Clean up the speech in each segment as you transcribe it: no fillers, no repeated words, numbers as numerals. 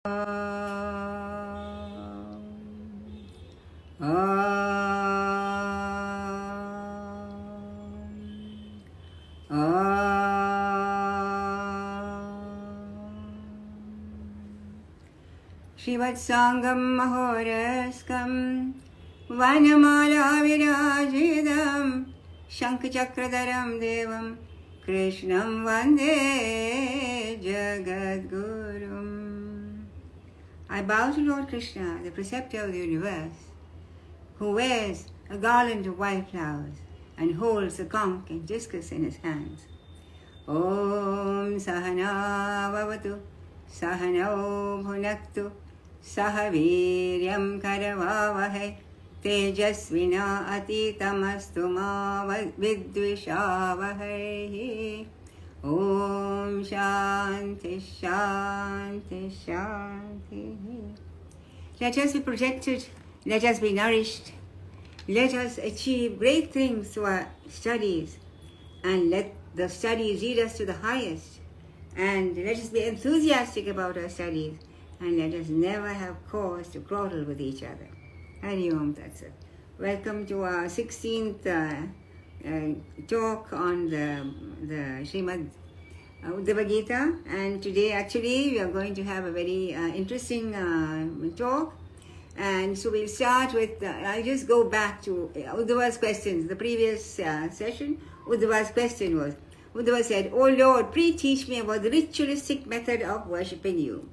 Shivatsangam Mahoraskam Vanamala Virajedam Shankhchakradaram Devam Krishnam Vande Jagadgurum. I bow to Lord Krishna, the preceptor of the universe, who wears a garland of white flowers and holds the conch and discus in his hands. Om Sahana Vavatu Sahanau Bhunaktu Sahaviryam Karavavahe Tejasvina Atitamastu Ma Vidvishavahe. Om Shanti Shanti Shanti. Let us be protected, let us be nourished, let us achieve great things through our studies, and let the studies lead us to the highest. And let us be enthusiastic about our studies, and let us never have cause to quarrel with each other. Hari Om Tat Sat. Welcome to our 16th talk on the Srimad Udhhava Geeta, and today actually we are going to have a very interesting talk. And so we'll start with, I'll just go back to Uddhava's questions. The previous session, Uddhava's question was, Uddhava said, "O Lord, please teach me about the ritualistic method of worshipping you."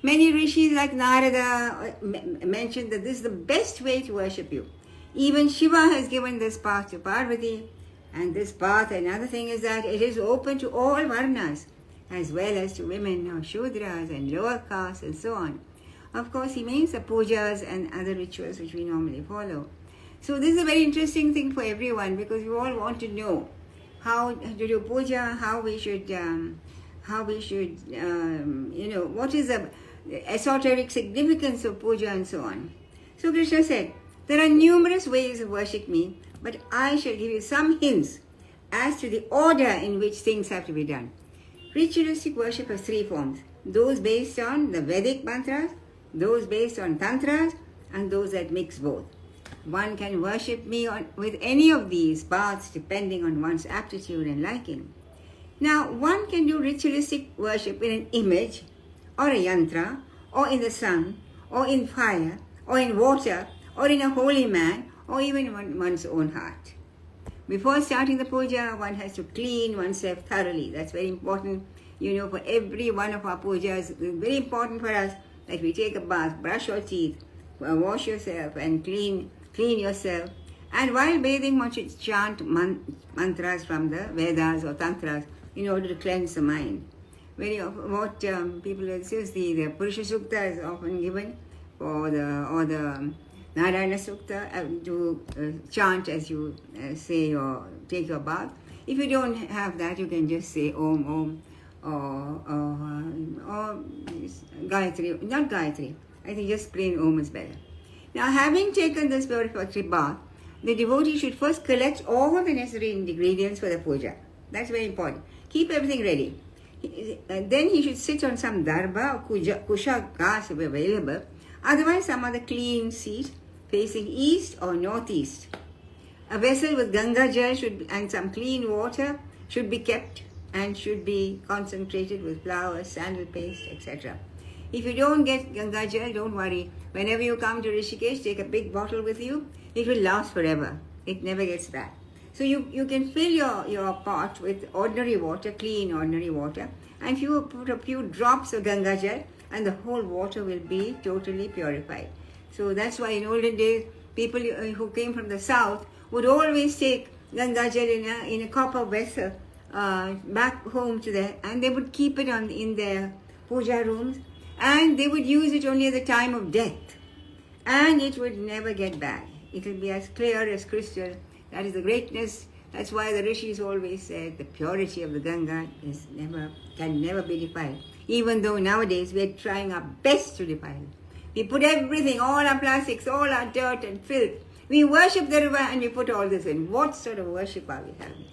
Many rishis like Narada mentioned that this is the best way to worship you. Even Shiva has given this path to Parvati, and this path, another thing is that it is open to all varnas, as well as to women or Shudras and lower castes and so on. Of course, he means the pujas and other rituals which we normally follow. So this is a very interesting thing for everyone, because we all want to know how to do puja, how we should, what is the esoteric significance of puja and so on. So Krishna said, there are numerous ways of worshipping me, but I shall give you some hints as to the order in which things have to be done. Ritualistic worship has three forms: those based on the Vedic mantras, those based on tantras, and those that mix both. One can worship me with any of these paths depending on one's aptitude and liking. Now, one can do ritualistic worship in an image, or a yantra, or in the sun, or in fire, or in water, or in a holy man, or even in one's own heart. Before starting the puja, one has to clean oneself thoroughly. That's very important. For every one of our pujas, it's very important for us that we take a bath, brush your teeth, wash yourself, and clean yourself. And while bathing, one should chant mantras from the Vedas or Tantras in order to cleanse the mind. People insist, the Purusha Sukta is often given, or the Narayana Sukta to chant as you say or take your bath. If you don't have that, you can just say Om Om or Gayatri. Not Gayatri. I think just plain Om is better. Now, having taken this purificatory bath, the devotee should first collect all the necessary ingredients for the puja. That's very important. Keep everything ready. Then he should sit on some darba or kusha grass if available, otherwise some other clean seat facing east or northeast. A vessel with Ganga Jal and some clean water should be kept and should be concentrated with flowers, sandal paste, etc. If you don't get Ganga Jal, don't worry. Whenever you come to Rishikesh, take a big bottle with you. It will last forever. It never gets bad. So you can fill your pot with ordinary water, clean ordinary water, and you put a few drops of Ganga Jal, and the whole water will be totally purified. So that's why in olden days, people who came from the south would always take Ganga Jal in a copper vessel back home to them, and they would keep it in their puja rooms, and they would use it only at the time of death, and it would never get bad. It will be as clear as crystal. That is the greatness. That's why the rishis always said the purity of the Ganga can never be defiled. Even though nowadays we are trying our best to defile it. We put everything, all our plastics, all our dirt and filth. We worship the river and we put all this in. What sort of worship are we having?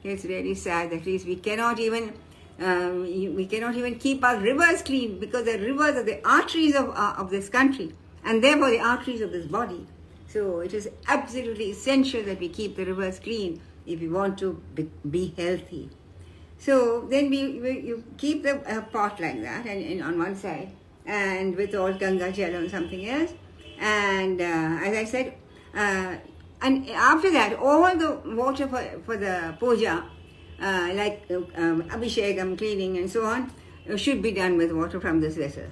It's really sad that we cannot even We cannot even keep our rivers clean because the rivers are the arteries of this country and therefore the arteries of this body. So it is absolutely essential that we keep the rivers clean if we want to be healthy. So then you keep the pot like that and on one side and with all Ganga Jal and something else. And as I said, and after that, all the water for the puja, like abhishekam, cleaning and so on, should be done with water from this vessel.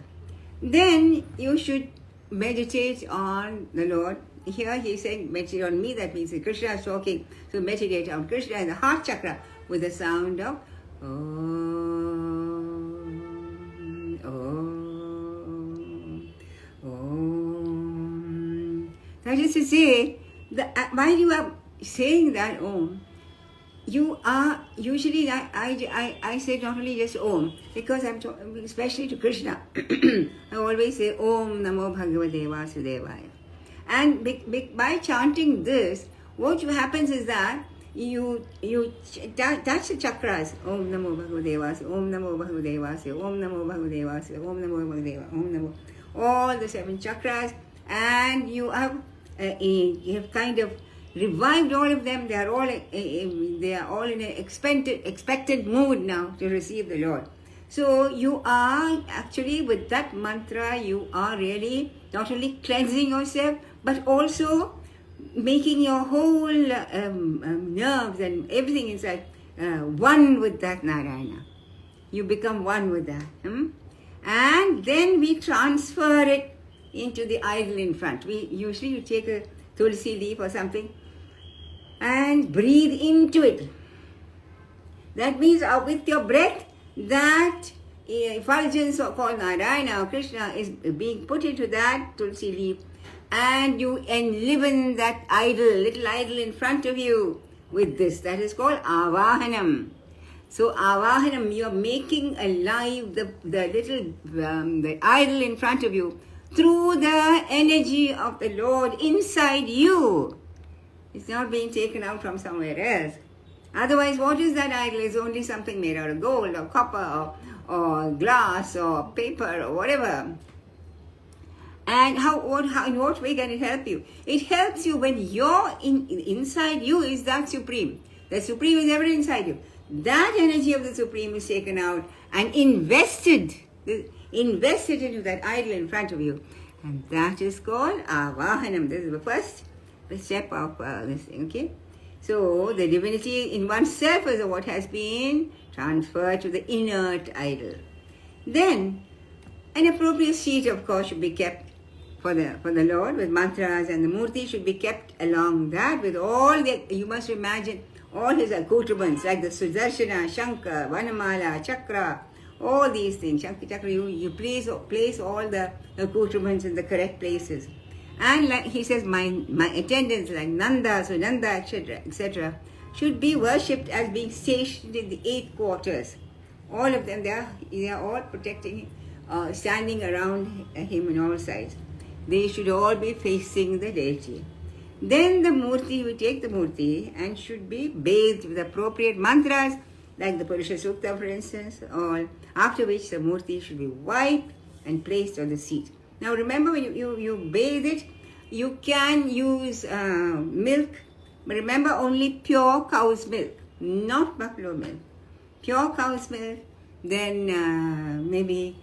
Then you should meditate on the Lord. Here he said, meditate on me, that means Krishna is talking. So meditate on Krishna in the heart chakra with the sound of Om, Om, Om. That is to say, while you are saying that Om, you are usually, I say not only just Om, because I'm talking especially to Krishna. I always say Om Namo Bhagavate Vasudevaya. And by chanting this, what happens is that you touch the chakras. Om Namo Bhagavate Vasudevaya, Om Namo Bhagavate Vasudevaya, Om Namo Bhagavate Vasudevaya, Om Namo Bhagavate Vasudevaya, Om Namo. All the 7 chakras, and you have kind of revived all of them. They are all in an expectant mood now to receive the Lord. So you are actually, with that mantra, you are really not only cleansing yourself, but also making your whole nerves and everything inside one with that Narayana. You become one with that. And then we transfer it into the idol in front. You take a tulsi leaf or something and breathe into it. That means with your breath, that effulgence called Narayana or Krishna is being put into that tulsi leaf, and you enliven that little idol in front of you with this. That is called Avahanam. So Avahanam, you are making alive the little the idol in front of you through the energy of the Lord inside you. It's not being taken out from somewhere else. Otherwise, what is that idol? It's only something made out of gold or copper or glass or paper or whatever. And in what way can it help you? It helps you when inside you is that Supreme. The Supreme is ever inside you. That energy of the Supreme is taken out and invested into that idol in front of you. And that is called Avahanam. This is the first step of this thing, okay? So the divinity in oneself is what has been transferred to the inert idol. Then an appropriate seat, of course, should be kept for the Lord with mantras, and the murti should be kept along that with all you must imagine all his accoutrements like the Sudarshana, Shankar, Vanamala, Chakra, all these things. Shankar, Chakra, you place all the accoutrements in the correct places. And like he says, my attendants like Nanda, Sunanda, etc., should be worshipped as being stationed in the 8 quarters. All of them, they are all protecting him, standing around him on all sides. They should all be facing the deity. Then the murti, we take the murti and should be bathed with appropriate mantras, like the Purusha Sukta, for instance, after which the murti should be wiped and placed on the seat. Now remember, when you bathe it, you can use milk, but remember only pure cow's milk, not buffalo milk. Pure cow's milk, then maybe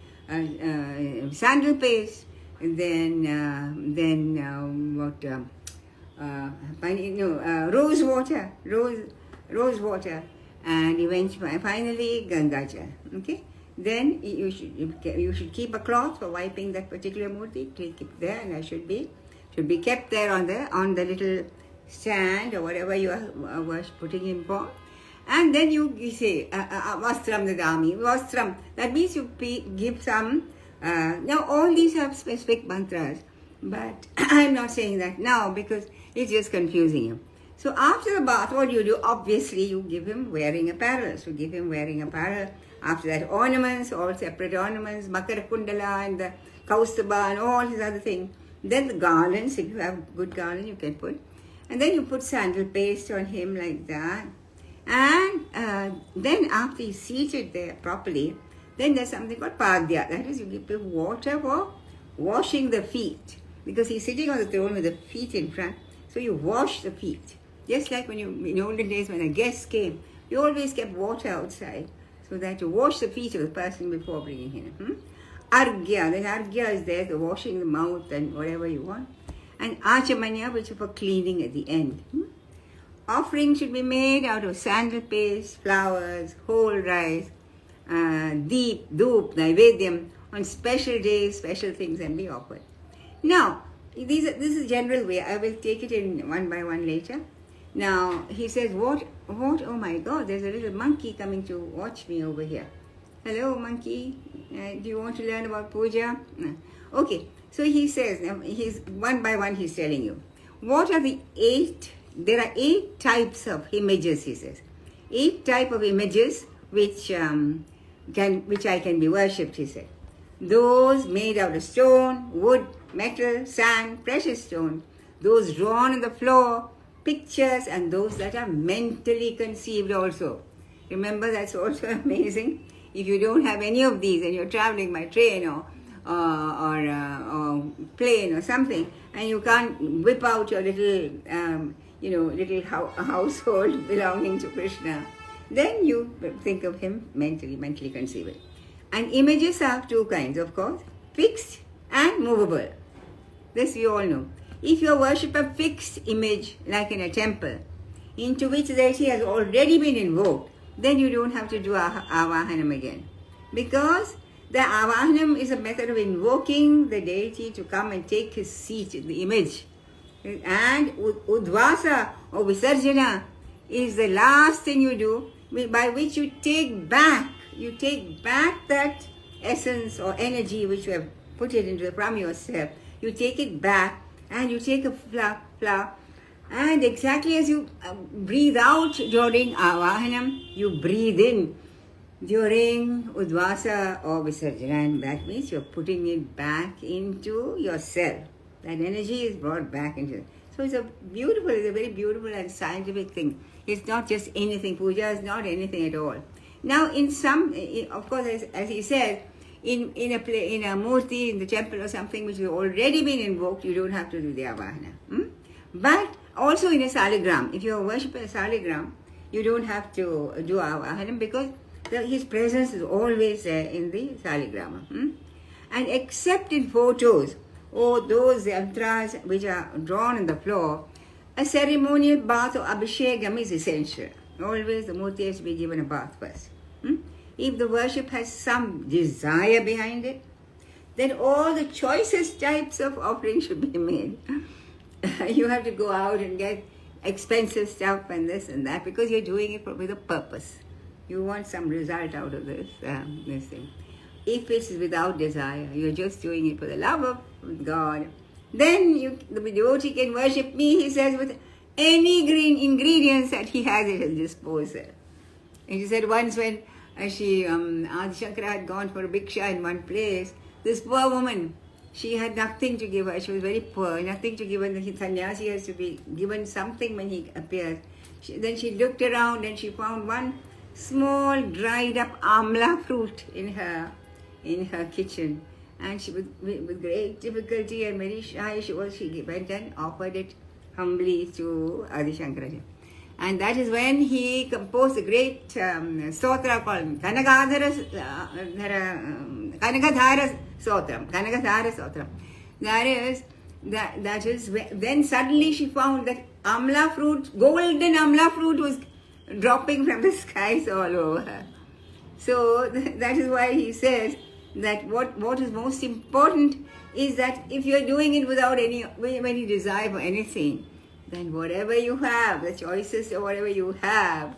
sandal paste, and then rose water, and eventually finally Gangajal. Okay. Then you should keep a cloth for wiping that particular murti. Keep it there, and that should be kept there on the little stand or whatever you are putting him for. And then you say Vastram Dadami. Vastram. That means you give some. Now all these have specific mantras, but I'm not saying that now because it's just confusing you. So after the bath, what do you do? Obviously, you give him wearing apparel. So give him wearing apparel. After that, ornaments, all separate ornaments, Makara Kundala and the Kaustubha and all these other things. Then the garlands, if you have good garland, you can put. And then you put sandal paste on him like that. And then after he's seated there properly, then there's something called padya. That is, you give water for washing the feet. Because he's sitting on the throne with the feet in front. So you wash the feet. Just like when in olden days when a guest came, you always kept water outside so that you wash the feet of the person before bringing him. Argya, then argya is there, the washing the mouth and whatever you want. And achamanya, which is for cleaning at the end. Offering should be made out of sandal paste, flowers, whole rice, deep, doop, naivedyam. On special days, special things can be offered. Now, this is a general way. I will take it in one by one later. Now, he says, what, oh my God, there's a little monkey coming to watch me over here. Hello, monkey. Do you want to learn about puja? No. Okay, so he says, he's one by one he's telling you. What are the 8? There are 8 types of images, he says. 8 types of images which I can be worshipped, he said. Those made out of stone, wood, metal, sand, precious stone. Those drawn on the floor, pictures, and those that are mentally conceived also. Remember, that's also amazing. If you don't have any of these and you're traveling by train or plane or something, and you can't whip out your little, household belonging to Krishna, then you think of him mentally conceive it. And images are 2 kinds, of course, fixed and movable. This you all know. If you worship a fixed image, like in a temple, into which the deity has already been invoked, then you don't have to do avahanam again. Because the avahanam is a method of invoking the deity to come and take his seat in the image. And udvasa or visarjana is the last thing you do, by which you take back that essence or energy which you have put it into from yourself. You take it back and you take a flower, and exactly as you breathe out during avahanam, you breathe in during udvasa or visarjana, and that means you're putting it back into yourself. That energy is brought back into it. So it's a very beautiful and scientific thing. It's not just anything. Puja is not anything at all. Now, in some, of course, as he said, in a murti, in the temple or something which has already been invoked, you don't have to do the avahana. But also in a saligram, if you are worshipping a saligram, you don't have to do avahanam because his presence is always there in the saligrama. And except in photos or those yantras which are drawn on the floor, a ceremonial bath or abhishekam is essential. Always the murti has to be given a bath first. If the worship has some desire behind it, then all the choicest types of offerings should be made. You have to go out and get expensive stuff and this and that because you're doing it with a purpose. You want some result out of this thing. If it's without desire, you're just doing it for the love of God, then the devotee can worship me, he says, with any green ingredients that he has at his disposal. And he said once when Adi Shankara had gone for a bhiksha in one place, this poor woman, she had nothing to give her. She was very poor, nothing to give her. The sannyasi has to be given something when he appears. Then she looked around and she found one small dried up amla fruit in her kitchen. And she, with great difficulty and very shy, she went and offered it humbly to Adi Shankaraji. And that is when he composed a great stotra called Kanagadhara Stotram. That is then suddenly she found that amla fruit, golden amla fruit was dropping from the skies all over her. So that is why he says that what is most important is that if you are doing it without any desire for anything, then whatever you have, the choices or whatever you have,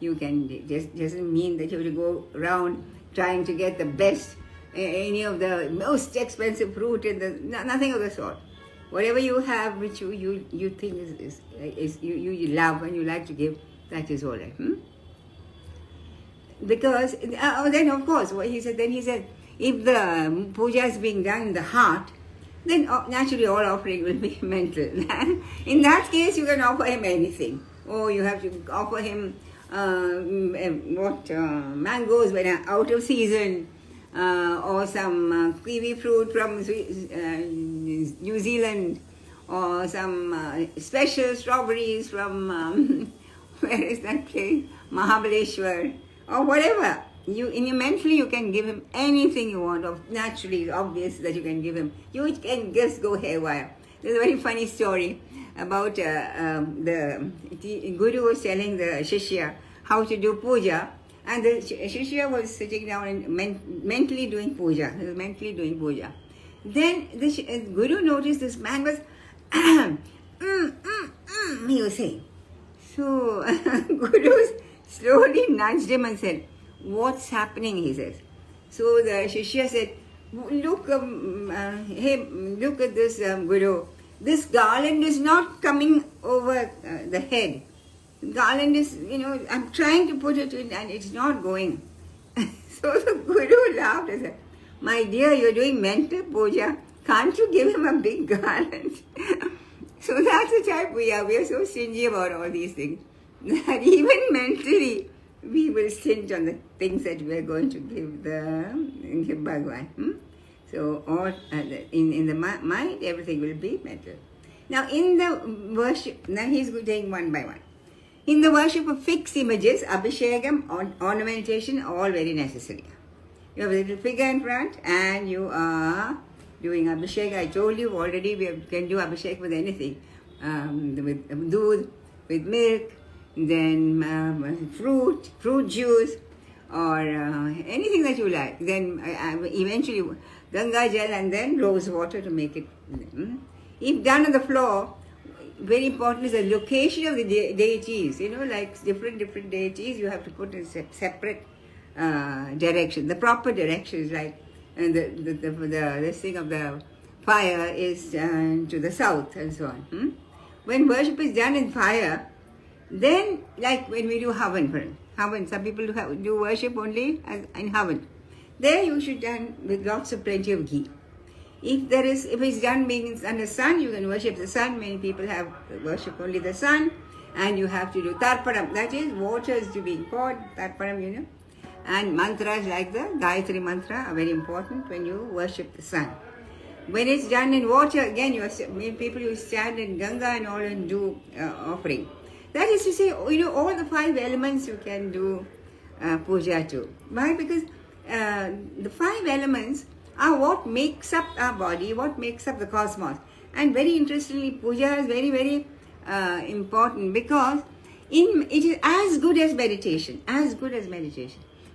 you can, just doesn't mean that you have to go around trying to get the best, any of the most expensive fruit, nothing of the sort. Whatever you have which you think is you love and you like to give, that is all right. Because then of course he said if the puja is being done in the heart, then naturally all offering will be mental. In that case, you can offer him anything. Or you have to offer him mangoes when are out of season, or some kiwi fruit from New Zealand, or some special strawberries from where is that place? Mahabaleshwar, or whatever. In your mentally, you can give him anything you want. Naturally, it's obvious that you can give him. You can just go haywire. There's a very funny story about the Guru was telling the Shishya how to do puja, and the Shishya was sitting down and mentally doing puja. He was mentally doing puja. Then the Guru noticed this man was he was saying. So Guru slowly nudged him and said, "What's happening?" he says. So the Shishya said, "Look, hey, look at this, Guru. This garland is not coming over the head. Garland is, I'm trying to put it in and it's not going." So the Guru laughed and said, "My dear, you're doing mental puja. Can't you give him a big garland?" So that's the type we are. We are so stingy about all these things that even mentally we will stinge on the things that we are going to give Bhagwan. So all in the mind, everything will be mental. Now in the worship, now he's taking one by one. In the worship of fixed images, abhishekam, ornamentation, all very necessary. You have a little figure in front and you are doing abhishek. I told you already, we can do abhishek with anything. With doodh, with milk, then fruit juice, or anything that you like. Then eventually Ganga Jal and then rose water to make it. If done on the floor, very important is the location of the deities. Like different deities, you have to put in separate direction. The proper direction is like, and this thing of the fire is to the south and so on. When worship is done in fire, then like when we do Havan, some people do worship only in Havan. There you should done with plenty of ghee. If it's done being under sun, you can worship the sun. Many people have worship only the sun, and you have to do tarpanam. That is, water is to be poured, tarpanam, and mantras like the Gayatri mantra are very important when you worship the sun. When it's done in water, again, people who stand in Ganga and all and do offering. That is to say, all the 5 elements you can do puja to. Why? Because the 5 elements are what makes up our body, what makes up the cosmos. And very interestingly, puja is very, very important because it is as good as meditation,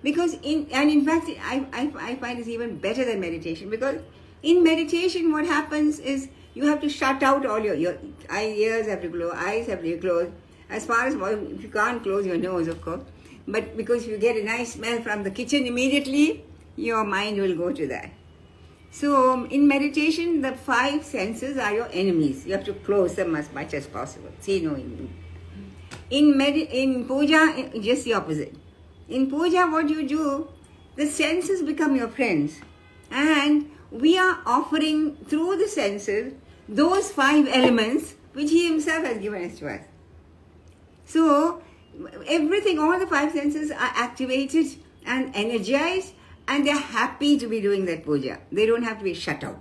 Because in fact, I find it's even better than meditation, because in meditation what happens is you have to shut out all your ears have to close, eyes have to be closed. As far as, if you can't close your nose, of course, but because you get a nice smell from the kitchen immediately, your mind will go to that. So in meditation, the 5 senses are your enemies. You have to close them as much as possible. See no evil. In puja, just the opposite. In puja, what you do, the senses become your friends. And we are offering through the senses those 5 elements which he himself has given us to us. So everything, all the 5 senses are activated and energized, and they're happy to be doing that puja. They don't have to be shut out.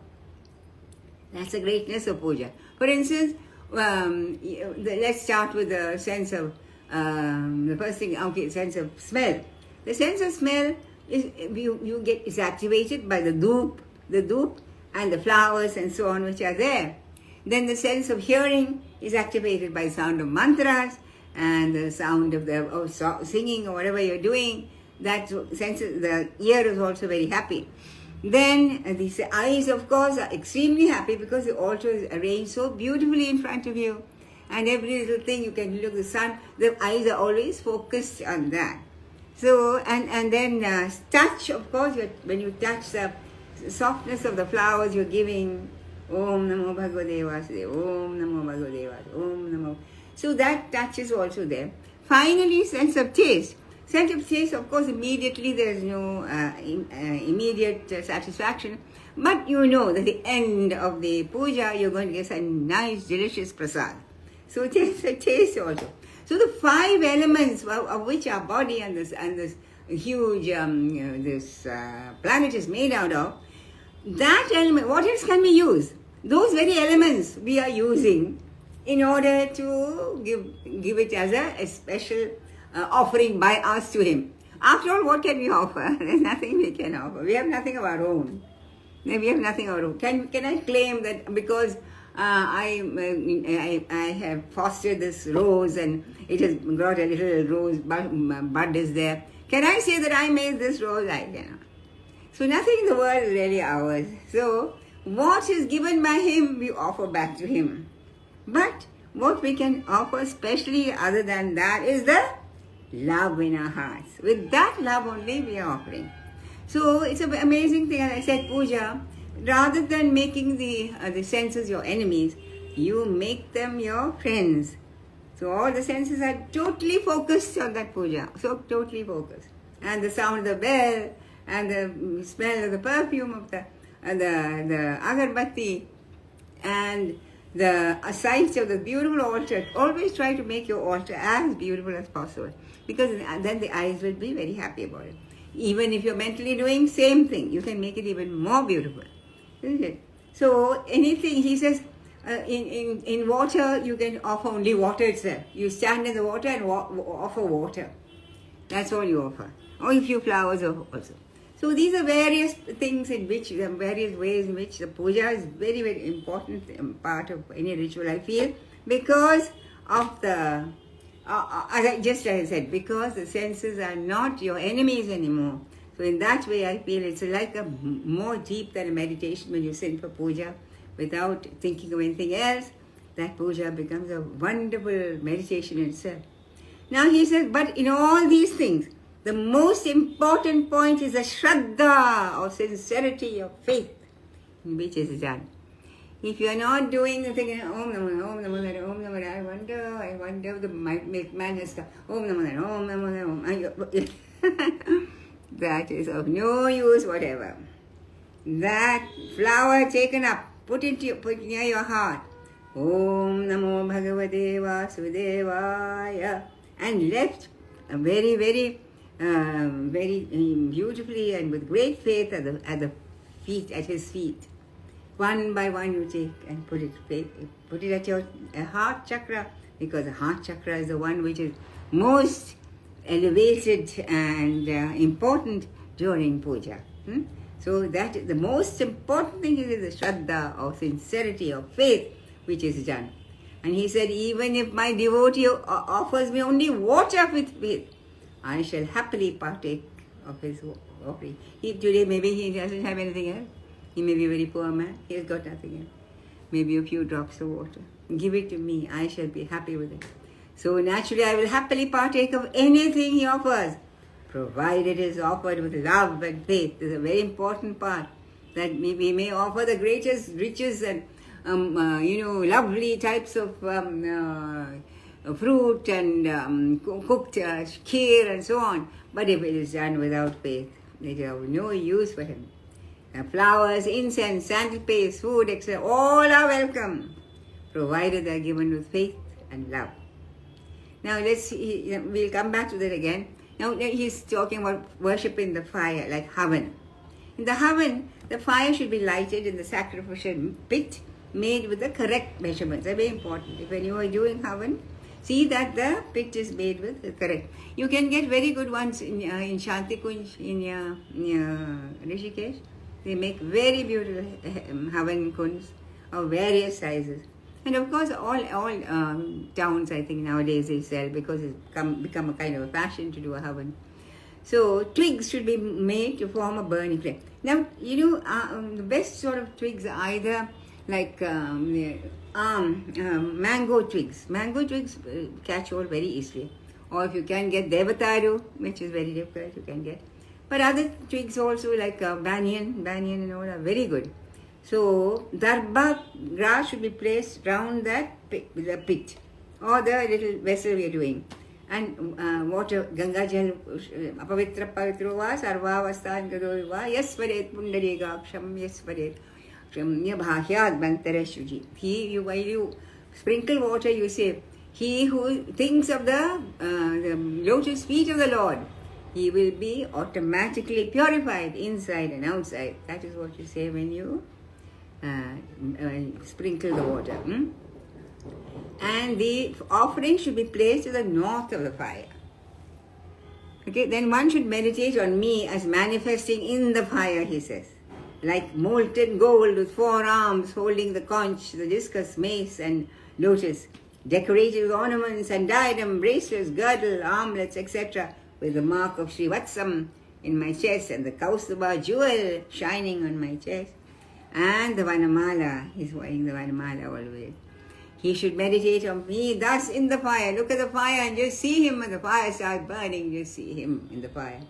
That's the greatness of puja. For instance, let's start with the sense of, the first thing, sense of smell. The sense of smell is activated by the dhoop and the flowers and so on which are there. Then the sense of hearing is activated by the sound of mantras and the sound of singing or whatever you're doing. That sense, the ear is also very happy. Then these eyes, of course, are extremely happy because the altar is arranged so beautifully in front of you, and every little thing you can look at the sun. The eyes are always focused on that. So and then touch, of course, when you touch the softness of the flowers, you're giving Om Namo Bhagavate Vasudeva, Om Namo Bhagavate Vasudeva, Om Namo. So that touch is also there. Finally, sense of taste. Sense of taste, of course, immediately there is no immediate satisfaction. But you know that at the end of the puja, you're going to get a nice, delicious prasad. So taste also. So the 5 elements of which our body and this huge this planet is made out of, that element, what else can we use? Those very elements we are using in order to give it as a special offering by us to him. After all, what can we offer? There's nothing we can offer. We have nothing of our own. We have nothing of our own. Can I claim that because I have fostered this rose and it has got a little rose bud is there? Can I say that I made this rose? I cannot. So nothing in the world is really ours. So what is given by him, we offer back to him. But what we can offer especially other than that is the love in our hearts. With that love only we are offering. So it's an amazing thing. As I said, puja, rather than making the senses your enemies, you make them your friends. So all the senses are totally focused on that puja. So totally focused. And the sound of the bell and the smell of the perfume of the agarbatti and the sight of the beautiful altar. Always try to make your altar as beautiful as possible, because then the eyes will be very happy about it. Even if you're mentally doing same thing, you can make it even more beautiful, isn't it? So anything, he says, in water you can offer only water itself. You stand in the water and offer water. That's all you offer. Or a few flowers also. So these are various things in which, various ways in which the puja is very, very important part of any ritual, I feel, because of the, as I said, because the senses are not your enemies anymore. So in that way, I feel it's like a more deep than a meditation when you sit for puja without thinking of anything else. That puja becomes a wonderful meditation in itself. Now he says, but in all these things, the most important point is the shraddha, or sincerity of faith, which is done. If you are not doing the thing, Om Namo, Om Namo, Om Namo, I wonder the milkman has come, Om Namo, Om Namo, Om. That is of no use whatever. That flower taken up, put near your heart, Om Namo Bhagavate Vasudevaya, and left very, very beautifully and with great faith at the feet, at his feet. One by one you take and put it at your heart chakra, because the heart chakra is the one which is most elevated and important during puja. So that the most important thing is the shraddha, or sincerity of faith, which is done. And he said, even if my devotee offers me only water with faith, I shall happily partake of his offering. Today maybe he doesn't have anything else. He may be a very poor man. He has got nothing else. Maybe a few drops of water. Give it to me. I shall be happy with it. So naturally I will happily partake of anything he offers, provided it is offered with love and faith. This is a very important part. That we may offer the greatest riches and lovely types of fruit and cooked kheer and so on. But if it is done without faith, it is of no use for him. Flowers, incense, sandal paste, food, etc., all are welcome, provided they are given with faith and love. Now we'll come back to that again. Now he's talking about worship in the fire, like havan. In the havan, the fire should be lighted in the sacrificial pit made with the correct measurements. They're very important. If when you are doing havan, see that the pit is made with the correct. You can get very good ones in Shanti Kunj, in Rishikesh. They make very beautiful havan kunds of various sizes. And of course, all towns, I think, nowadays they sell, because it's become a kind of a fashion to do a havan. So twigs should be made to form a burning flame. Now, the best sort of twigs are either like mango twigs. Mango twigs catch all very easily. Or if you can get devataru, which is very difficult, you can get. But other twigs also, like banyan and all, are very good. So darba grass should be placed round that the pit or the little vessel we are doing. And water, Ganga Jal, Apavitra Pavitro va, Sarvavasthan Gadol va, Yasvaret Pundarigaksham, Yasvaret Bhahyad Bantara Shuji. While you sprinkle water, you say, He who thinks of the lotus feet of the Lord, he will be automatically purified inside and outside. That is what you say when you sprinkle the water. And the offering should be placed to the north of the fire. Okay, then one should meditate on me as manifesting in the fire, he says. Like molten gold with 4 arms holding the conch, the discus, mace and lotus, decorated with ornaments and diadem, bracelets, girdle, armlets, etc., with the mark of Srivatsam in my chest and the Kaustubha jewel shining on my chest. And the Vanamala, he's wearing the Vanamala always. He should meditate on me thus in the fire. Look at the fire and just see him when the fire starts burning, just see him in the fire.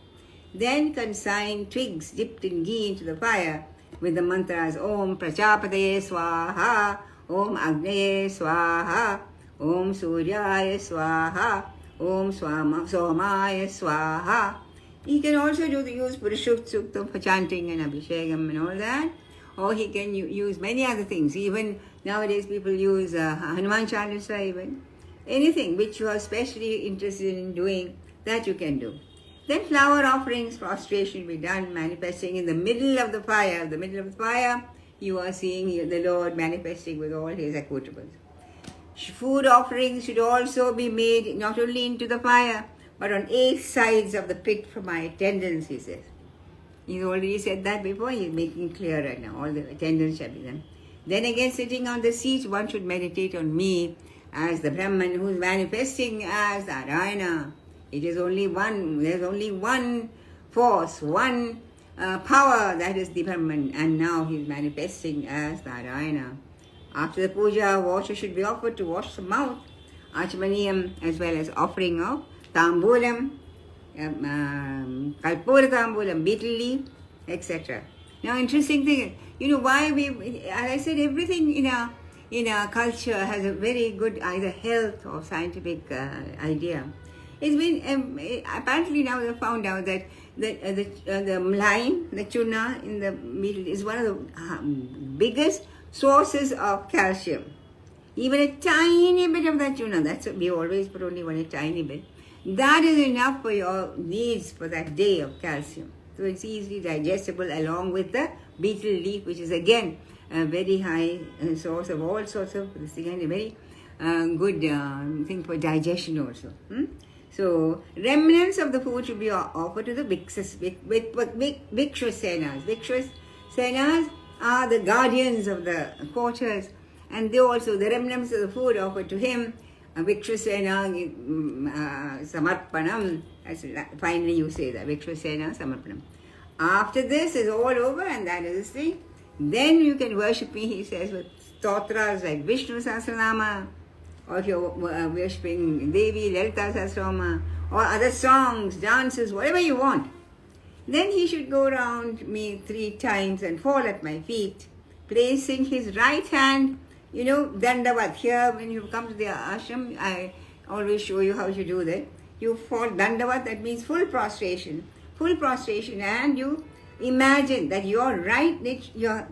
Then consign twigs dipped in ghee into the fire with the mantras Om Prachapataye Swaha, Om Agnaye Swaha, Om Suryaya Swaha, Om Somaya Swaha. He can also use Purushokt Sukta for chanting and Abhishekam and all that. Or he can use many other things. Even nowadays people use Hanuman Chalisa even. Anything which you are especially interested in doing, that you can do. Then flower offerings, prostration will be done, manifesting in the middle of the fire. The middle of the fire, you are seeing the Lord manifesting with all his equitables. Food offerings should also be made not only into the fire, but on 8 sides of the pit for my attendants, he says. He's already said that before, he's making clearer now. All the attendants shall be done. Then again, sitting on the seat, one should meditate on me as the Brahman who is manifesting as Narayana. It is only one, there's only one force, one power, that is the Brahman. And now he is manifesting as Narayana. After the puja, water should be offered to wash the mouth, Achmaniyam, as well as offering of Tambulam, Kalpura Tambulam, betel leaf, etc. Now, interesting thing, why as I said, everything in our culture has a very good either health or scientific idea. It's been apparently now they found out that the lime, the tuna in the meat is one of the biggest sources of calcium. Even a tiny bit of that tuna, we always put only a tiny bit. That is enough for your needs for that day of calcium. So it's easily digestible along with the betel leaf, which is again a very high source of all sorts of, this again a very good thing for digestion also. So remnants of the food should be offered to the Vikshvasenas. Vikshvasenas are the guardians of the quarters, and they also, the remnants of the food offered to him, Vikshvasena Samarpanam, finally you say that, Vikshvasena Samarpanam. After this is all over, and that is the thing, then you can worship me, he says, with stotras like Vishnu Sahasranama, or if you're worshipping Devi, Lalita Sahasranama, or other songs, dances, whatever you want. Then he should go around me 3 times and fall at my feet, placing his right hand, Dandavat. Here, when you come to the ashram, I always show you how to do that. You fall Dandavat, that means full prostration, and you imagine that your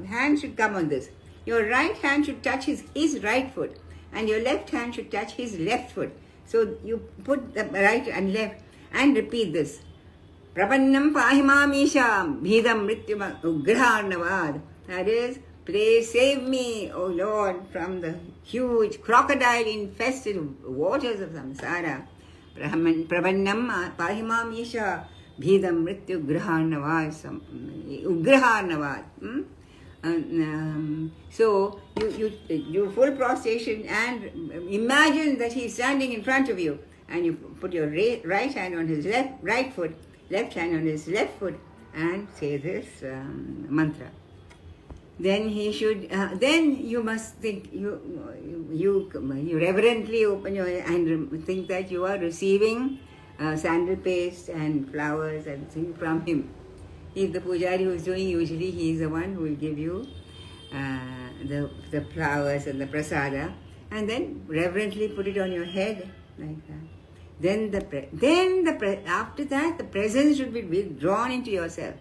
hand should come on this. Your right hand should touch his right foot, and your left hand should touch his left foot. So you put the right and left, and repeat this. Prabannam pahimamisha bhidam mrityuma ugraharnavad. That is, please save me, O Lord, from the huge crocodile-infested waters of samsara. Prabannam pahimamisha bhidam mrityu ugraharnavad. So you full prostration and imagine that he is standing in front of you, and you put your right hand on his right foot, left hand on his left foot, and say this mantra. Then he should. Then you must think. You reverently open your hand and think that you are receiving sandal paste and flowers and things from him. If the pujari who is doing, usually he is the one who will give you the flowers and the prasada, and then reverently put it on your head like that. Then after that, the presence should be withdrawn into yourself.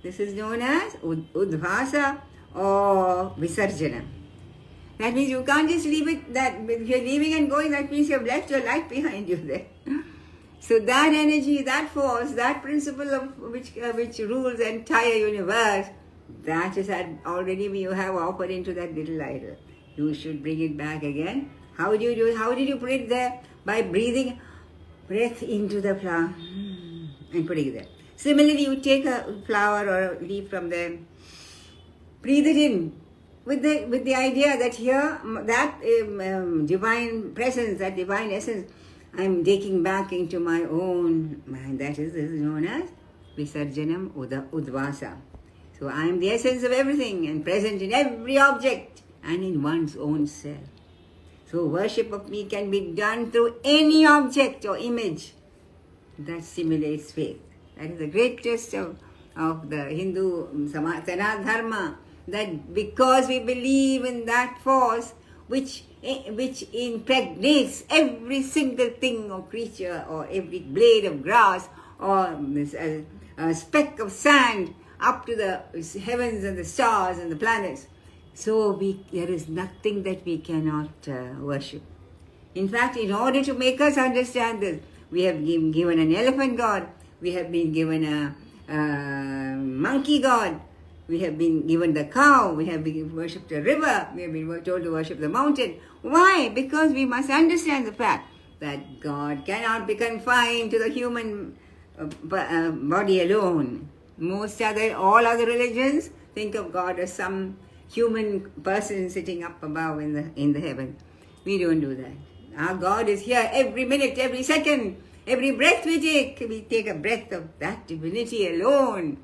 This is known as Udvasa or Visarjana. That means you can't just leave it, that if you're leaving and going, that means you've left your life behind you there. So that energy, that force, that principle of which rules the entire universe, that is already you have offered into that little idol. You should bring it back again. How do you do it? How did you put it there? By breathing breath into the flower and putting it there. Similarly, you take a flower or a leaf from there, breathe it in with the idea that here, that divine presence, that divine essence, I'm taking back into my own mind. This is known as Visarjanam Udvasa. So I am the essence of everything and present in every object and in one's own self. So worship of me can be done through any object or image that simulates faith. That is the greatest of the Hindu Sanatana Dharma, that because we believe in that force which impregnates every single thing or creature or every blade of grass or a speck of sand up to the heavens and the stars and the planets. So there is nothing that we cannot worship. In fact, in order to make us understand this, we have been given an elephant god, we have been given a monkey god, we have been given the cow, we have been worshipped a river, we have been told to worship the mountain. Why? Because we must understand the fact that God cannot be confined to the human body alone. All other religions think of God as some human person sitting up above in the heaven. We don't do that. Our God is here every minute, every second, every breath we take a breath of that divinity alone.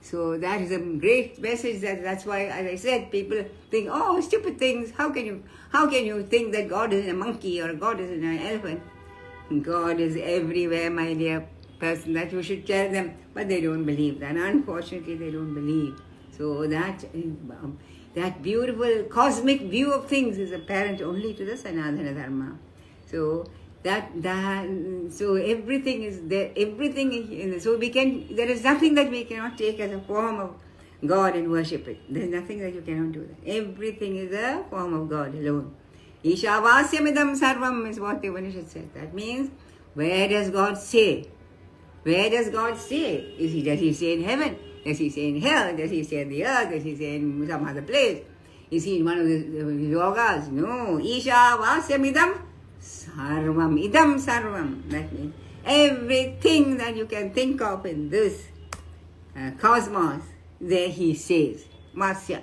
So that is a great message. That's why, as I said, people think, oh, stupid things. How can you think that God is in a monkey or God is in an elephant? God is everywhere, my dear person. That you should tell them, but they don't believe that. Unfortunately, they don't believe. So that beautiful cosmic view of things is apparent only to the Sanatana Dharma. So so everything is there. Everything is so there is nothing that we cannot take as a form of God and worship it. There is nothing that you cannot do that. Everything is a form of God alone. Ishavasyamidam sarvam is what the Upanishad said. That means, where does God stay? Where does God stay? Does he stay in heaven? Does he stay in hell? Does he stay on the earth? Does he stay in some other place? Is he in one of the yogas? No. Ishavasyamidam sarvam. Idam sarvam. That means everything that you can think of in this cosmos, there he stays. Vasya.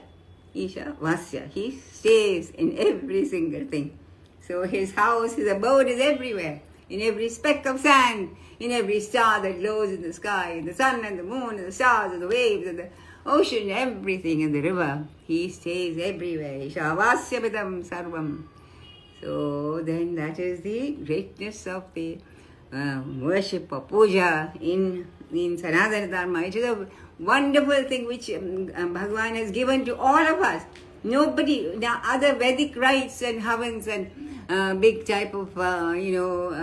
Isha, Vasya. He stays in every single thing. So his house, his abode is everywhere. In every speck of sand, in every star that glows in the sky, in the sun and the moon and the stars and the waves and the ocean, everything in the river. He stays everywhere. Ishavasya vidam sarvam. So then that is the greatness of the worship or puja in Sanatana Dharma. It is a wonderful thing which Bhagavan has given to all of us. Nobody, now other Vedic rites and havans and big type of, yajnas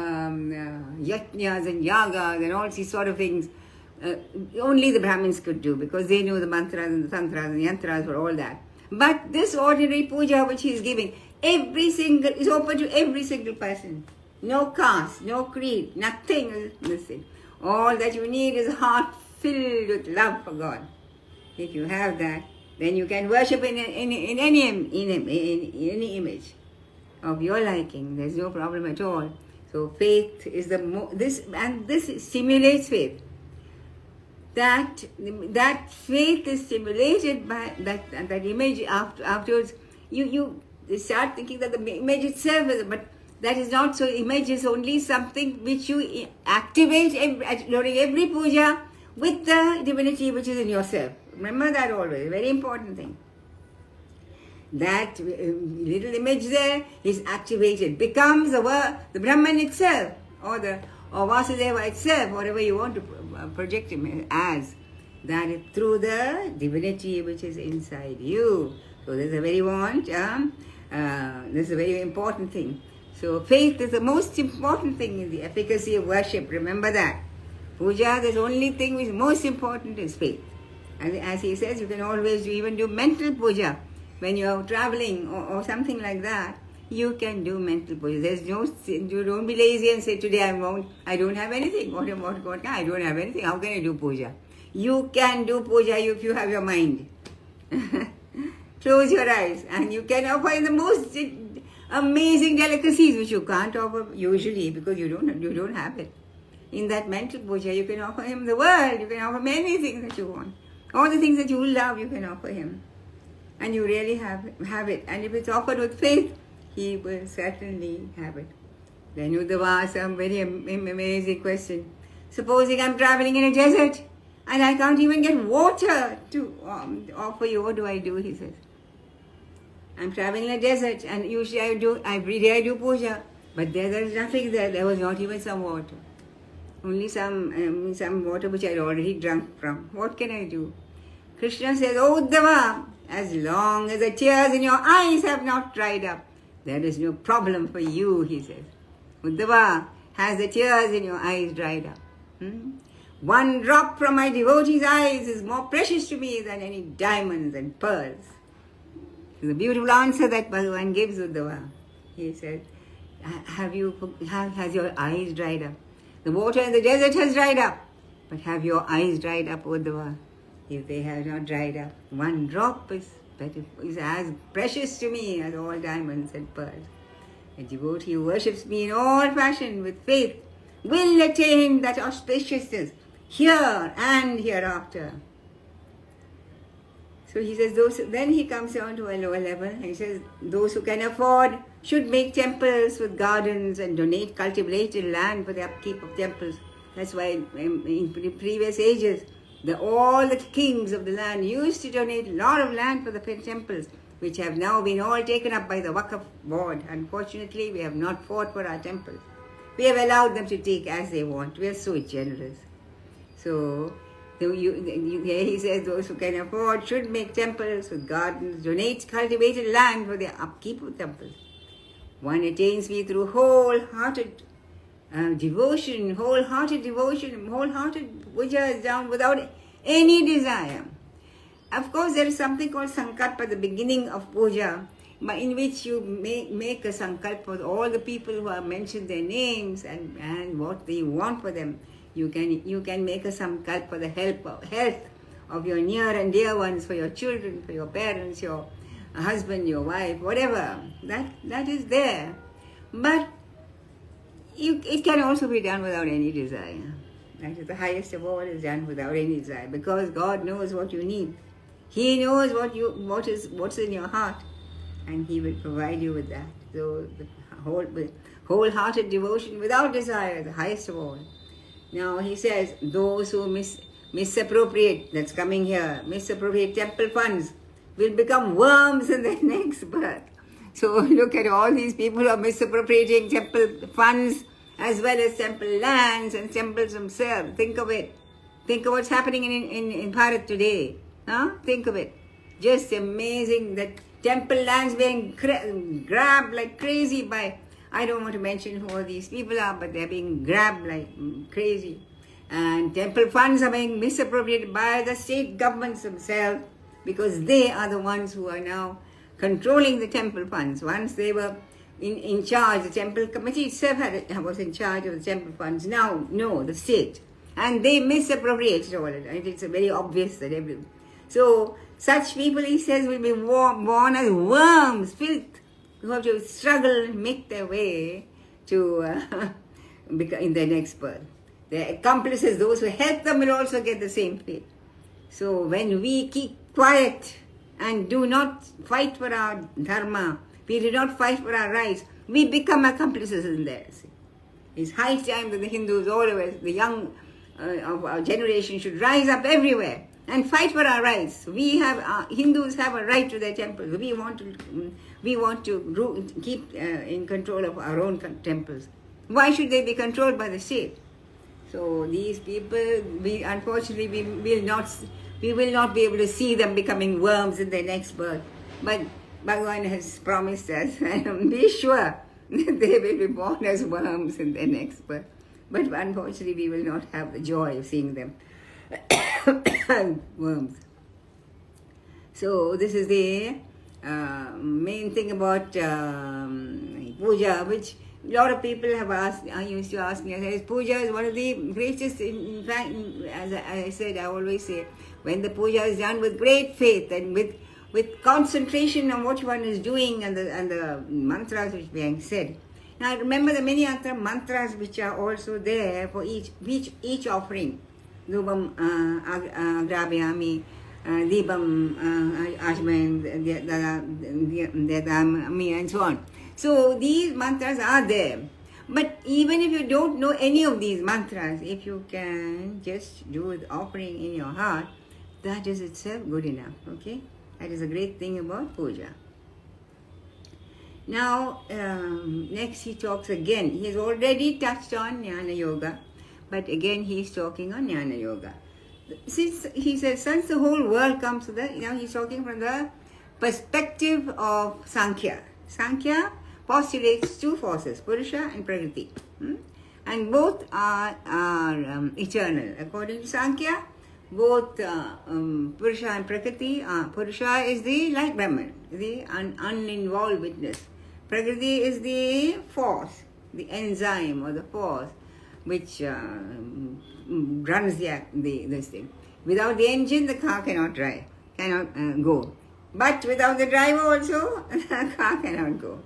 and yagas and all these sort of things, only the Brahmins could do because they know the mantras and the tantras and yantras for all that. But this ordinary puja which he is giving, is open to every single person. No caste, no creed, nothing is missing. All that you need is a heart filled with love for God. If you have that, then you can worship in any image of your liking. There's no problem at all. So faith is this stimulates faith. That faith is stimulated by that image. Afterwards, you start thinking that the image itself is, but that is not so. Image is only something which you activate during every puja with the divinity which is in yourself. Remember that always, very important thing. That little image there is activated, becomes the Brahman itself, or Vasudeva itself, whatever you want to project him as. That is through the divinity which is inside you. So this is a very important thing. So faith is the most important thing in the efficacy of worship. Remember that. Puja, the only thing which is most important is faith. And as he says, you can always even do mental puja. when you are traveling or something like that, you can do mental puja. There's no, you don't be lazy and say, today I don't have anything. What, I don't have anything. How can I do puja? You can do puja if you have your mind. Close your eyes and you can offer the most amazing delicacies which you can't offer usually because you don't have it. In that mental puja, you can offer him the world. You can offer many things that you want. All the things that you love, you can offer him. And you really have it. And if it's offered with faith, he will certainly have it. Then Udhhava asked a very amazing question. Supposing I'm traveling in a desert and I can't even get water to offer you, what do I do? He says. I'm traveling in a desert and usually every day I do puja. But there's nothing there. There was not even some water. Only some water which I had already drunk from. What can I do? Krishna says, oh Udhhava, as long as the tears in your eyes have not dried up, there is no problem for you, he says. Udhhava, has the tears in your eyes dried up? One drop from my devotee's eyes is more precious to me than any diamonds and pearls. It's a beautiful answer that Bhagavan gives Udhhava. He says, has your eyes dried up? The water in the desert has dried up, but have your eyes dried up, Udhhava? If they have not dried up, one drop is as precious to me as all diamonds and pearls. A devotee who worships me in all fashion with faith will attain that auspiciousness here and hereafter. So he says, then he comes down to a lower level and he says, those who can afford should make temples with gardens and donate cultivated land for the upkeep of temples. That's why in previous ages, all the kings of the land used to donate a lot of land for the temples, which have now been all taken up by the Waqf board. Unfortunately, we have not fought for our temples. We have allowed them to take as they want. We are so generous. So, he says those who can afford should make temples with gardens, donate cultivated land for the upkeep of temples. One attains me through wholehearted devotion, wholehearted puja is done without any desire. Of course, there is something called sankalpa at the beginning of puja, in which you make a sankalpa with all the people who have mentioned their names and what they want for them. You can make a sankalpa for the health of your near and dear ones, for your children, for your parents, your husband, your wife, whatever. That is there. But it can also be done without any desire. That is the highest of all, is done without any desire, because God knows what you need. He knows what's in your heart, and He will provide you with that. So the wholehearted devotion without desire, the highest of all. Now he says, those who misappropriate, that's coming here, misappropriate temple funds will become worms in their next birth. So look at all these people who are misappropriating temple funds as well as temple lands and temples themselves. Think of it. Think of what's happening in Bharat today. Think of it. Just amazing that temple lands being grabbed like crazy by, I don't want to mention who all these people are, but they're being grabbed like crazy. And temple funds are being misappropriated by the state governments themselves, because they are the ones who are now controlling the temple funds. Once they were in charge, the temple committee itself was in charge of the temple funds. Now, no, the state. And they misappropriated all it. And it's very obvious that everyone. So, such people, he says, will be born as worms, filth, who have to struggle and make their way to in their next birth. Their accomplices, those who help them, will also get the same fate. So when we keep quiet and do not fight for our dharma, we do not fight for our rights, we become accomplices in theirs. It's high time that the Hindus, all of us, the young of our generation, should rise up everywhere and fight for our rights. Hindus have a right to their temples. We want to keep in control of our own temples. Why should they be controlled by the state? So these people, unfortunately, we will not be able to see them becoming worms in their next birth. But Bhagavan has promised us, and be sure that they will be born as worms in their next birth. But unfortunately, we will not have the joy of seeing them worms. So this is the main thing about puja, which a lot of people have asked, used to ask me, I said, puja is one of the greatest, in fact, as I said, I always say, when the puja is done with great faith and with concentration on what one is doing and the mantras which are being said. Now remember the many other mantras which are also there for each offering. Dhubam agrabhyami, Dibam Ashman, Dadami, and so on. So these mantras are there. But even if you don't know any of these mantras, if you can just do the offering in your heart, that is itself good enough. Okay? That is a great thing about puja. Now, next he talks again. He has already touched on Jnana Yoga, but again he is talking on Jnana Yoga. Since he says, since the whole world comes to that, he's talking from the perspective of Sankhya. Sankhya postulates two forces, Purusha and Prakriti. And both are eternal. According to Sankhya, both Purusha and Prakriti Purusha is the light Brahman, the uninvolved witness. Prakriti is the force, the enzyme or the force which runs this thing. Without the engine, the car cannot drive, cannot go. But without the driver also, the car cannot go.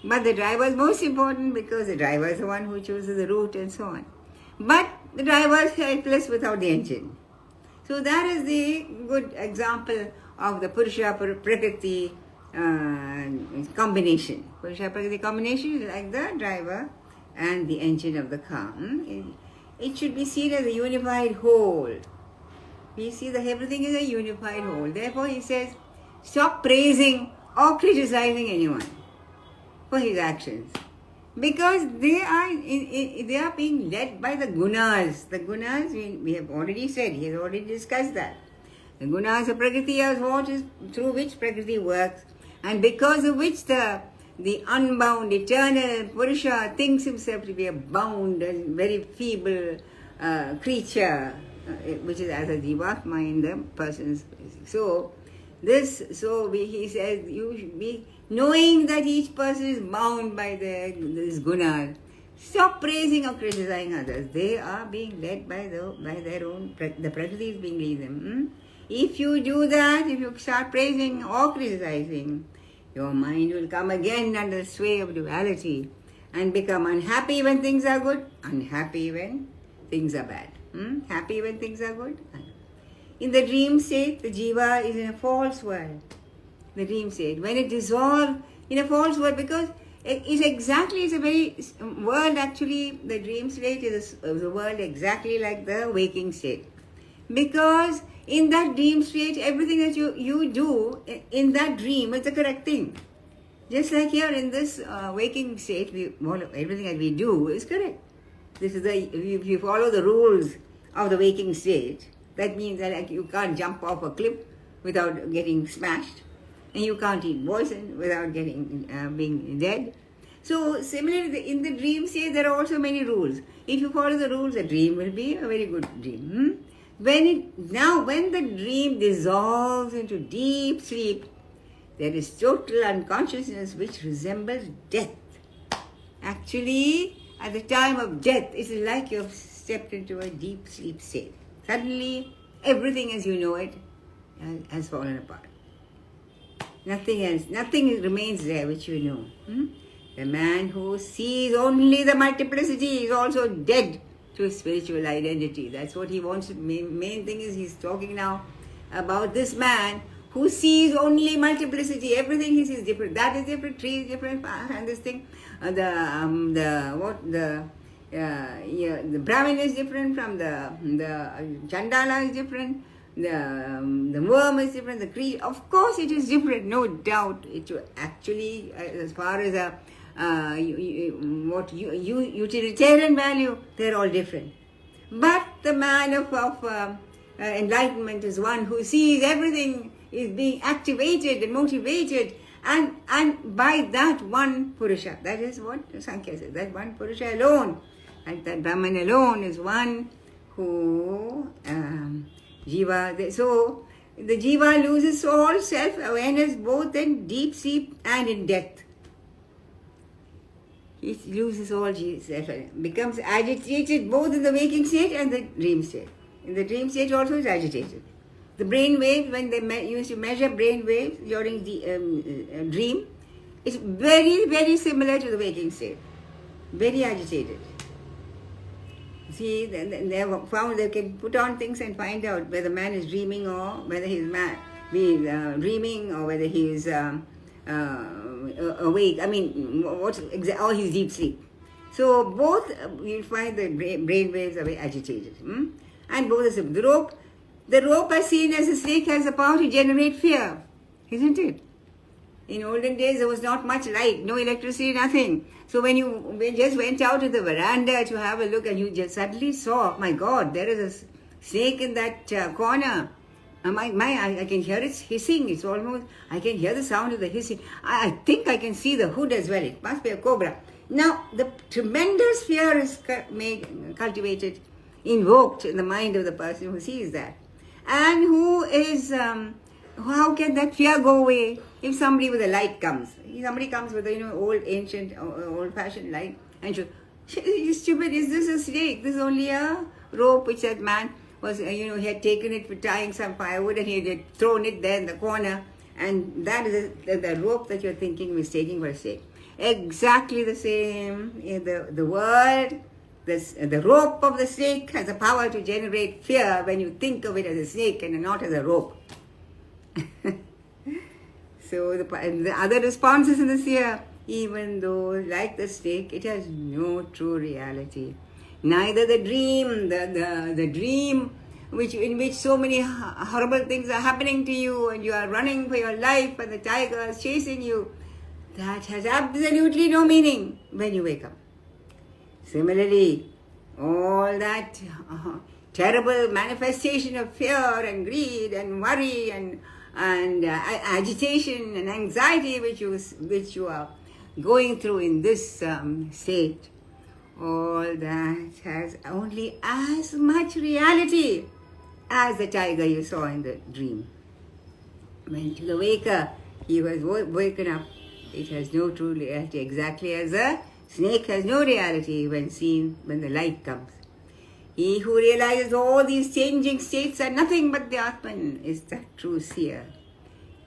But the driver is most important because the driver is the one who chooses the route and so on. But the driver is helpless without the engine. So that is the good example of the Purusha Prakriti combination. Purusha Prakriti combination is like the driver and the engine of the car. It should be seen as a unified whole. We see that everything is a unified whole. Therefore, he says, stop praising or criticizing anyone for his actions, because they are being led by the gunas. The gunas, we have already said, he has already discussed that. The gunas of Prakriti are what is through which Prakriti works, and because of which the unbound, eternal Purusha thinks himself to be a bound and very feeble creature, which is as a jivatma in the person's. So he says, you should be knowing that each person is bound by this guna. Stop praising or criticizing others. They are being led by their own, the Prakriti is being leading them. If you do that, if you start praising or criticizing, your mind will come again under the sway of duality and become unhappy when things are good, unhappy when things are bad. Happy when things are good. In the dream state, the jiva is in a false world. The dream state, when it dissolves in a false world, because it's a very world actually, the dream state is a world exactly like the waking state. Because in that dream state, everything that you do in that dream is the correct thing. Just like here in this waking state, everything that we do is correct. This is if you follow the rules of the waking state, that means that you can't jump off a cliff without getting smashed, and you can't eat poison without being dead. So similarly, in the dream state, there are also many rules. If you follow the rules, the dream will be a very good dream. When the dream dissolves into deep sleep, there is total unconsciousness which resembles death. Actually, at the time of death, it is like you have stepped into a deep sleep state. Suddenly, everything as you know it has fallen apart. Nothing remains there which you know. The man who sees only the multiplicity is also dead to his spiritual identity. That's what he wants. Main thing is he's talking now about this man who sees only multiplicity. Everything he sees different. That is different. Tree is different. And this thing, the Brahmin is different from the Chandala is different. The worm is different. The creature, of course, it is different. No doubt. It actually, as far as utilitarian value, they're all different. But the man of enlightenment is one who sees everything is being activated and motivated, and by that one Purusha. That is what Sankhya says. That one Purusha alone, and that Brahman alone is one who Jiva. So the jiva loses all self-awareness both in deep sleep and in death. It loses all self-awareness, becomes agitated both in the waking state and the dream state. In the dream state also is agitated. The brain waves, when they used to measure brain waves during the dream, it's very, very similar to the waking state. Very agitated. See, they have found they can put on things and find out whether man is dreaming or whether he is dreaming or whether he is awake. I mean, or his deep sleep. So both you'll find the brain waves are very agitated. And both the rope as seen as a snake has the power to generate fear, isn't it? In olden days, there was not much light, no electricity, nothing. So when you just went out to the veranda to have a look and you just suddenly saw, my God, there is a snake in that corner. I can hear it hissing. It's almost, I can hear the sound of the hissing. I think I can see the hood as well. It must be a cobra. Now, the tremendous fear is cultivated, invoked in the mind of the person who sees that. And who is, how can that fear go away if somebody with a light comes? Somebody comes with a old, ancient, old-fashioned light and you stupid, is this a snake? This is only a rope which that man was, he had taken it for tying some firewood and he had thrown it there in the corner, and that is the rope that you're thinking mistaking for a snake. Exactly the same in the world. The rope of the snake has the power to generate fear when you think of it as a snake and not as a rope. So the other responses in this here, even though like the snake, it has no true reality. Neither the dream, the dream in which so many horrible things are happening to you and you are running for your life and the tiger is chasing you, that has absolutely no meaning when you wake up. Similarly, all that terrible manifestation of fear and greed and worry and agitation and anxiety which you are going through in this state, all that has only as much reality as the tiger you saw in the dream. When to the waker, he was waken up, it has no true reality, exactly as a snake has no reality when seen when the light comes. He who realizes all these changing states are nothing but the Atman is the true seer.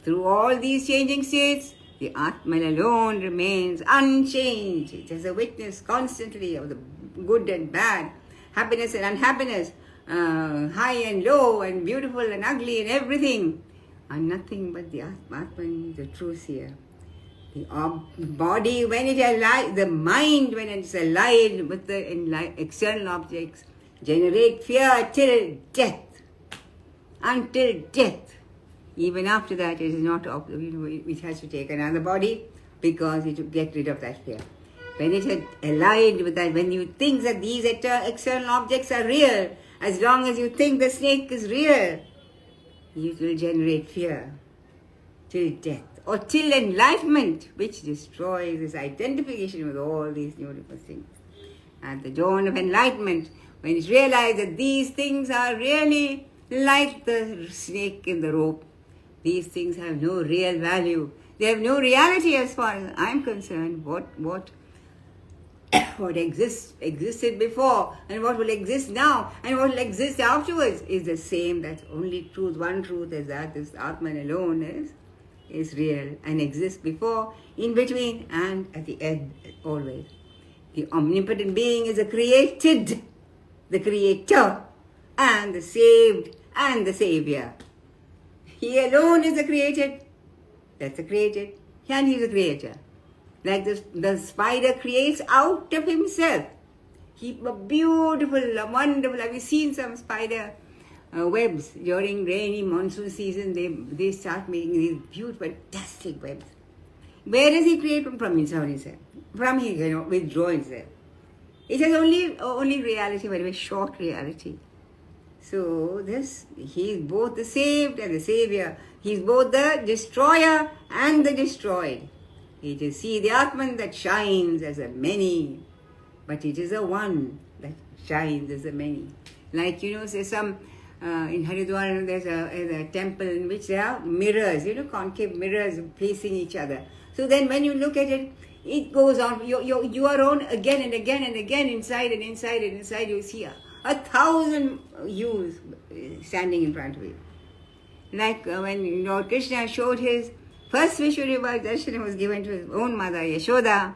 Through all these changing states, the Atman alone remains unchanged. It is a witness constantly of the good and bad, happiness and unhappiness, high and low and beautiful and ugly and everything are nothing but the Atman, the true seer. The body, when it alive, the mind, when it's aligned with the external objects, generate fear till death. Until death. Even after that, it is not, it has to take another body because it will get rid of that fear. When it is aligned with that, when you think that these external objects are real, as long as you think the snake is real, it will generate fear till death. Or till enlightenment, which destroys this identification with all these beautiful things. At the dawn of enlightenment, when it's realized that these things are really like the snake in the rope, these things have no real value. They have no reality as far as I'm concerned. What existed before and what will exist now and what will exist afterwards is the same. That's only truth. One truth is that this Atman alone is real and exists before, in between, and at the end, always. The omnipotent being is the created, the creator, and the saved, and the savior. He alone is the created, that's the created, and he's the creator. Like the spider creates out of himself. Beautiful, wonderful. Have you seen some spider webs during rainy monsoon season? They start making these beautiful, fantastic webs. Where does he create from? From inside himself. From his, withdraw himself. It has only reality, very, very short reality. So he is both the saved and the savior. He is both the destroyer and the destroyed. It is the Atman that shines as a many, but it is the one that shines as a many. Like, say some in Haridwar there's a temple in which there are mirrors, concave mirrors facing each other. So then when you look at it, it goes on. You are on again and again and again, inside and inside and inside. You see 1,000 yous standing in front of you. Like when Lord Krishna showed his first Vishwariva darshan was given to his own mother, Yashoda.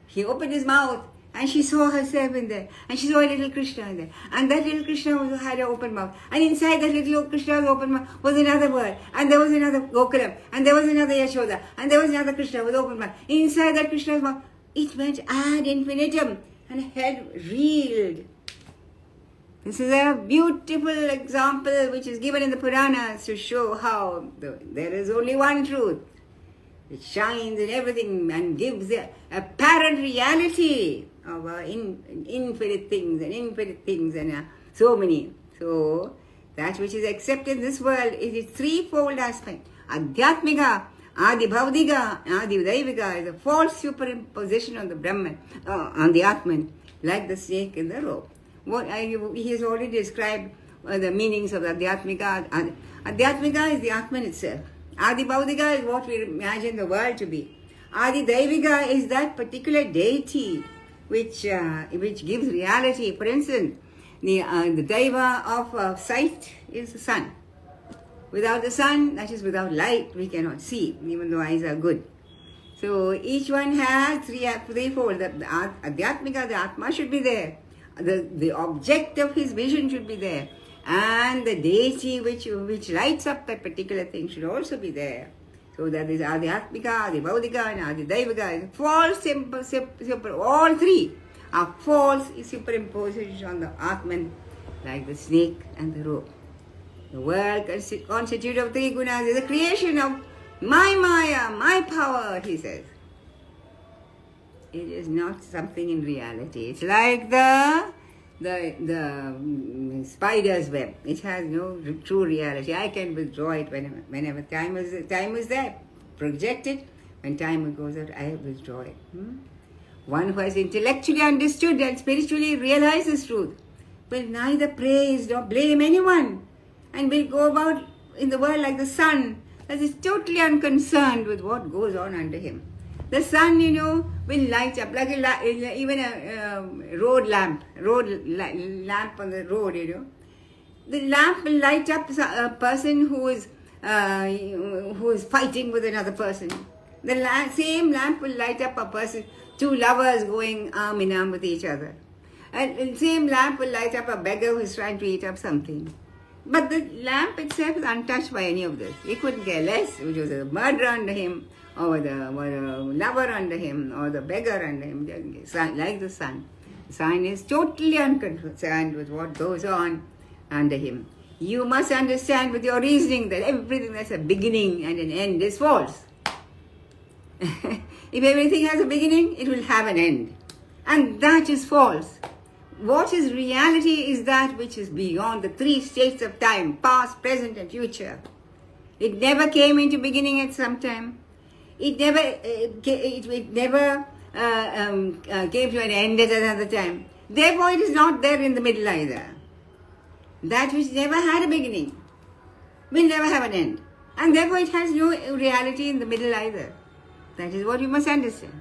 He opened his mouth and she saw herself in there. And she saw a little Krishna in there. And that little Krishna had an open mouth. And inside that little Krishna's open mouth was another world. And there was another Gokulam. And there was another Yashoda. And there was another Krishna with open mouth. Inside that Krishna's mouth, it went ad infinitum. And her head reeled. This is a beautiful example which is given in the Puranas to show how there is only one truth. It shines in everything and gives a apparent reality of infinite things and so many. So, that which is accepted in this world is its threefold aspect. Adhyatmika, Adi Bhavdiga, Adi Daivika is a false superimposition on the Brahman, on the Atman, like the snake in the rope. He has already described the meanings of Adhyatmika. Adhyatmika is the Atman itself. Adi Bhavdiga is what we imagine the world to be. Adi Daivika is that particular deity which gives reality. For instance, the Daiva of sight is the sun. Without the sun, that is without light, we cannot see, even though eyes are good. So each one has threefold. The Adhyatmika, the Atma should be there. The object of his vision should be there. And the deity which lights up that particular thing should also be there. So that is Adhyatmika, Adi Bhavdika and Adi Daivika. False, all three are false superimpositions on the Atman, like the snake and the rope. The world constituted of three gunas is a creation of my Maya, my power, he says. It is not something in reality. It's like the spider's web. It has no true reality. I can withdraw it whenever time is there. Project it. When time goes out, I withdraw it. One who has intellectually understood and spiritually realized this truth will neither praise nor blame anyone, and will go about in the world like the sun, that is totally unconcerned with what goes on under him. The sun, will light up like even a road lamp on the road, The lamp will light up a person who is fighting with another person. The same lamp will light up a person, two lovers going arm in arm with each other. And the same lamp will light up a beggar who is trying to eat up something. But the lamp itself is untouched by any of this. He couldn't care less, which was a murderer under him, or the lover under him, or the beggar under him, like the sun. The sun is totally unconcerned with what goes on under him. You must understand with your reasoning that everything that's a beginning and an end is false. If everything has a beginning, it will have an end. And that is false. What is reality is that which is beyond the three states of time, past, present and future. It never came into beginning at some time. It never came to an end at another time. Therefore, it is not there in the middle either. That which never had a beginning will never have an end. And therefore, it has no reality in the middle either. That is what you must understand.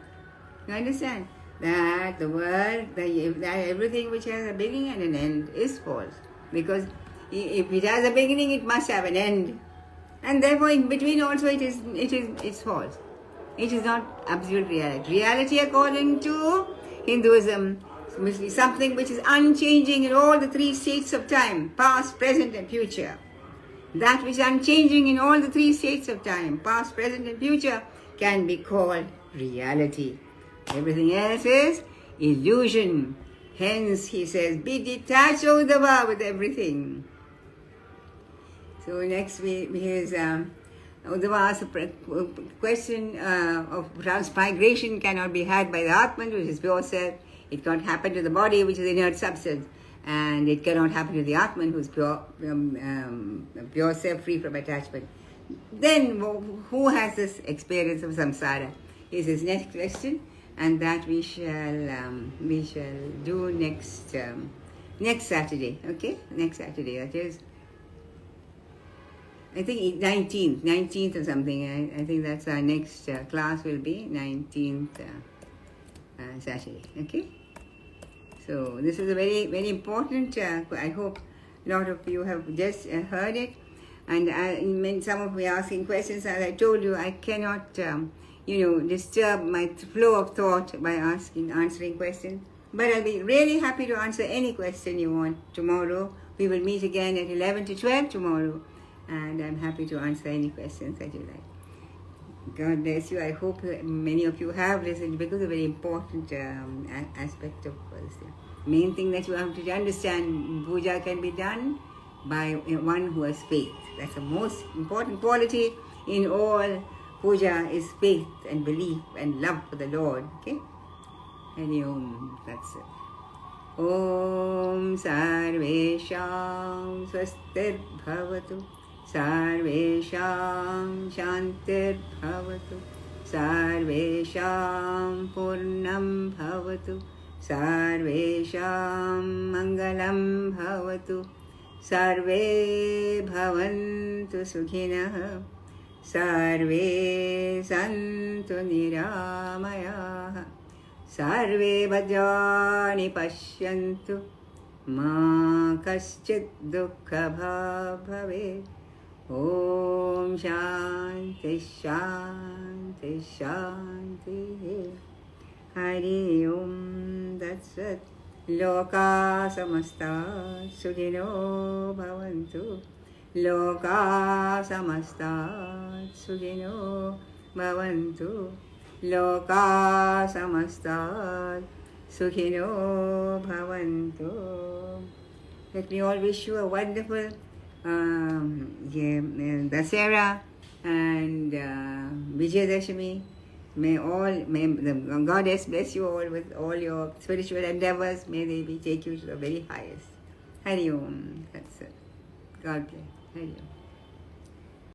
You understand? That the world, that everything which has a beginning and an end is false. Because if it has a beginning, it must have an end. And therefore, in between also, it's false. It is not absolute reality. Reality, according to Hinduism, must be something which is unchanging in all the three states of time, past, present and future. That which is unchanging in all the three states of time, past, present and future, can be called reality. Everything else is illusion. Hence, he says, be detached, Udhhava, with everything. So next, here's Udhhava asks a question of transmigration cannot be had by the Atman, which is pure self. It can't happen to the body, which is inert substance. And it cannot happen to the Atman, who is pure self, free from attachment. Then, who has this experience of samsara? Is his next question. And that we shall do next Saturday, okay? Next Saturday, that is I think 19th or something. I think that's our next class will be 19th Saturday. Okay. So this is a very, very important. I hope a lot of you have just heard it, and some of you are asking questions. As I told you, I cannot, disturb my flow of thought by answering questions. But I'll be really happy to answer any question you want tomorrow. We will meet again at 11 to 12 tomorrow, and I'm happy to answer any questions that you like. God bless you. I hope many of you have listened, because it's a very important aspect of this thing. Main thing that you have to understand, puja can be done by one who has faith. That's the most important quality in all puja, is faith and belief and love for the Lord. Okay? And that's it. Om Sarvesham Swastir Bhavatu. Sarvesham Shantir Bhavatu. Sarvesham Purnam Bhavatu. Sarvesham Mangalam Bhavatu. Sarve Bhavantu Sukhinah. Sarve Santu Niramayah. Sarve Bhadrani Pashyantu. Ma Kaschit Dukkha Bhave. Om Shanti Shanti Shanti. Hari Om. That's it. Loka Samasta Sukhino Bhavantu. Loka Samasta Sukhino Bhavantu. Loka Samasta Sukhino Bhavantu. Let me all wish you a wonderful Dasera and Vijayadashami. May the Goddess bless you all with all your spiritual endeavors. May they take you to the very highest. Hari Om. That's it. God bless. Hari Om.